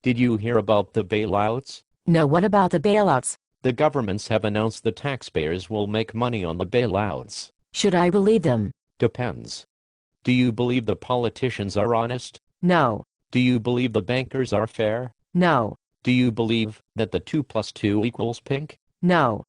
Did you hear about the bailouts? No, what about the bailouts? The governments have announced the taxpayers will make money on the bailouts. Should I believe them? Depends. Do you believe the politicians are honest? No. Do you believe the bankers are fair? No. Do you believe that the 2 plus 2 equals pink? No.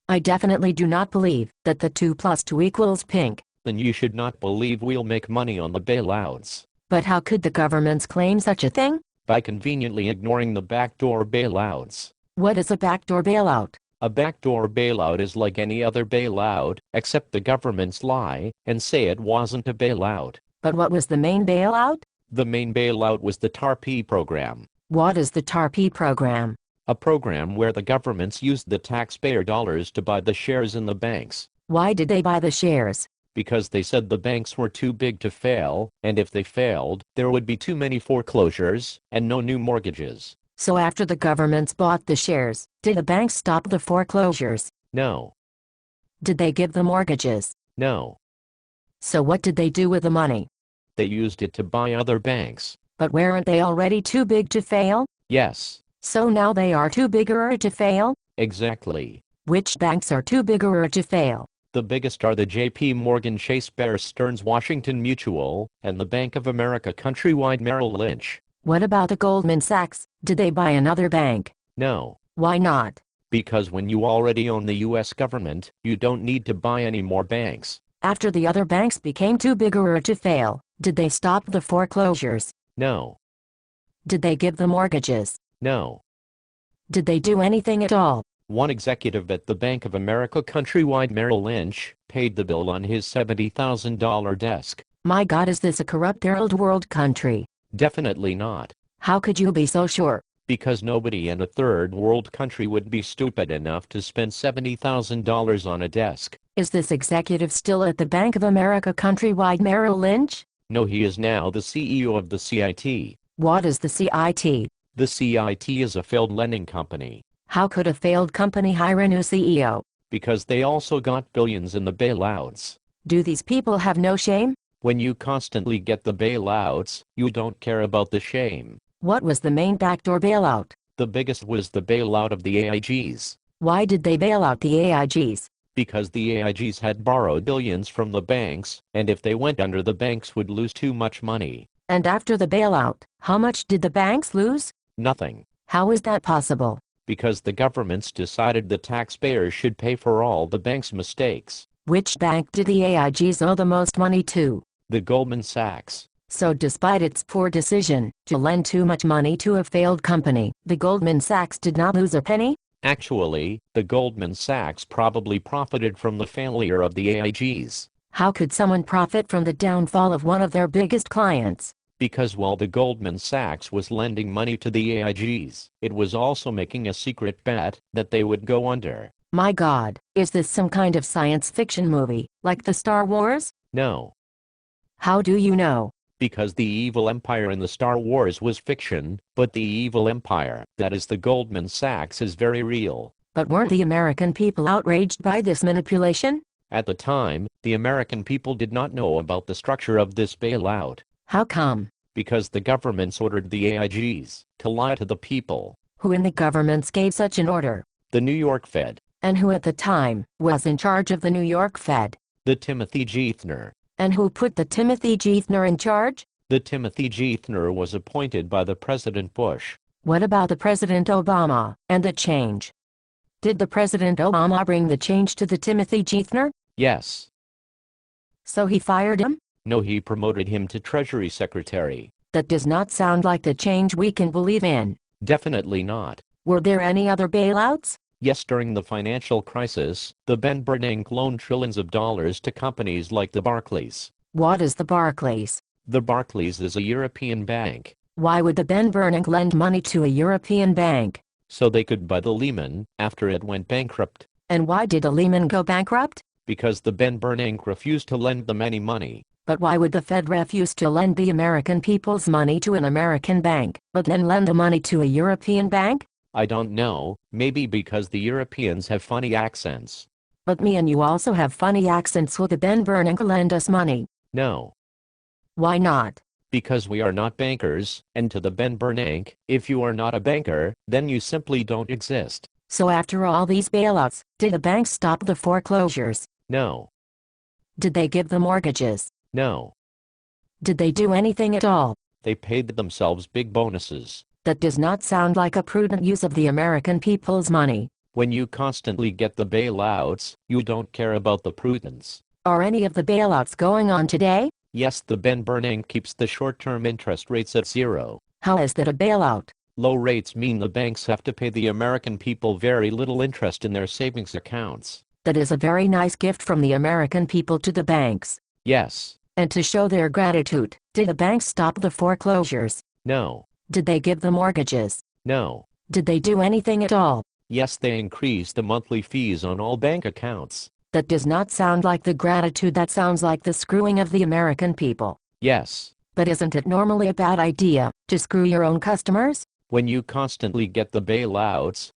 I definitely do not believe that the 2 plus 2 equals pink. Then you should not believe we'll make money on the bailouts. But how could the governments claim such a thing? By conveniently ignoring the backdoor bailouts. What is a backdoor bailout? A backdoor bailout is like any other bailout, except the governments lie and say it wasn't a bailout. But what was the main bailout? The main bailout was the TARP program. What is the TARP program? A program where the governments used the taxpayer dollars to buy the shares in the banks. Why did they buy the shares? Because they said the banks were too big to fail, and if they failed, there would be too many foreclosures and no new mortgages. So after the governments bought the shares, did the banks stop the foreclosures? No. Did they give the mortgages? No. So what did they do with the money? They used it to buy other banks. But weren't they already too big to fail? Yes. So now they are too bigger to fail? Exactly. Which banks are too bigger to fail? The biggest are the J.P. Morgan Chase Bear Stearns Washington Mutual, and the Bank of America Countrywide Merrill Lynch. What about the Goldman Sachs? Did they buy another bank? No. Why not? Because when you already own the U.S. government, you don't need to buy any more banks. After the other banks became too bigger to fail, did they stop the foreclosures? No. Did they give the mortgages? No. Did they do anything at all? One executive at the Bank of America Countrywide Merrill Lynch paid the bill on his $70,000 desk. My God, is this a corrupt third world country? Definitely not. How could you be so sure? Because nobody in a third world country would be stupid enough to spend $70,000 on a desk. Is this executive still at the Bank of America Countrywide Merrill Lynch? No, he is now the CEO of the CIT. What is the CIT? The CIT is a failed lending company. How could a failed company hire a new CEO? Because they also got billions in the bailouts. Do these people have no shame? When you constantly get the bailouts, you don't care about the shame. What was the main backdoor bailout? The biggest was the bailout of the AIGs. Why did they bail out the AIGs? Because the AIGs had borrowed billions from the banks, and if they went under, the banks would lose too much money. And after the bailout, how much did the banks lose? Nothing. How is that possible? Because the governments decided the taxpayers should pay for all the bank's mistakes. Which bank did the AIGs owe the most money to? The Goldman Sachs. So despite its poor decision to lend too much money to a failed company, the Goldman Sachs did not lose a penny? Actually, the Goldman Sachs probably profited from the failure of the AIGs. How could someone profit from the downfall of one of their biggest clients? Because while the Goldman Sachs was lending money to the AIGs, it was also making a secret bet that they would go under. My God, is this some kind of science fiction movie, like the Star Wars? No. How do you know? Because the evil empire in the Star Wars was fiction, but the evil empire, that is the Goldman Sachs, is very real. But weren't the American people outraged by this manipulation? At the time, the American people did not know about the structure of this bailout. How come? Because the governments ordered the AIGs to lie to the people. Who in the governments gave such an order? The New York Fed. And who at the time was in charge of the New York Fed? The Timothy Geithner. And who put the Timothy Geithner in charge? The Timothy Geithner was appointed by the President Bush. What about the President Obama and the change? Did the President Obama bring the change to the Timothy Geithner? Yes. So he fired him? No, he promoted him to Treasury Secretary. That does not sound like the change we can believe in. Definitely not. Were there any other bailouts? Yes, during the financial crisis, the Ben Bernanke loaned trillions of dollars to companies like the Barclays. What is the Barclays? The Barclays is a European bank. Why would the Ben Bernanke lend money to a European bank? So they could buy the Lehman after it went bankrupt. And why did the Lehman go bankrupt? Because the Ben Bernanke refused to lend them any money. But why would the Fed refuse to lend the American people's money to an American bank, but then lend the money to a European bank? I don't know, maybe because the Europeans have funny accents. But me and you also have funny accents. Will the Ben Bernanke lend us money? No. Why not? Because we are not bankers, and to the Ben Bernanke, if you are not a banker, then you simply don't exist. So after all these bailouts, did the banks stop the foreclosures? No. Did they give the mortgages? No. Did they do anything at all? They paid themselves big bonuses. That does not sound like a prudent use of the American people's money. When you constantly get the bailouts, you don't care about the prudence. Are any of the bailouts going on today? Yes, the Ben Bernanke keeps the short-term interest rates at zero. How is that a bailout? Low rates mean the banks have to pay the American people very little interest in their savings accounts. That is a very nice gift from the American people to the banks. Yes. And to show their gratitude, did the banks stop the foreclosures? No. Did they give the mortgages? No. Did they do anything at all? Yes, they increased the monthly fees on all bank accounts. That does not sound like the gratitude, that sounds like the screwing of the American people. Yes. But isn't it normally a bad idea to screw your own customers? When you constantly get the bailouts,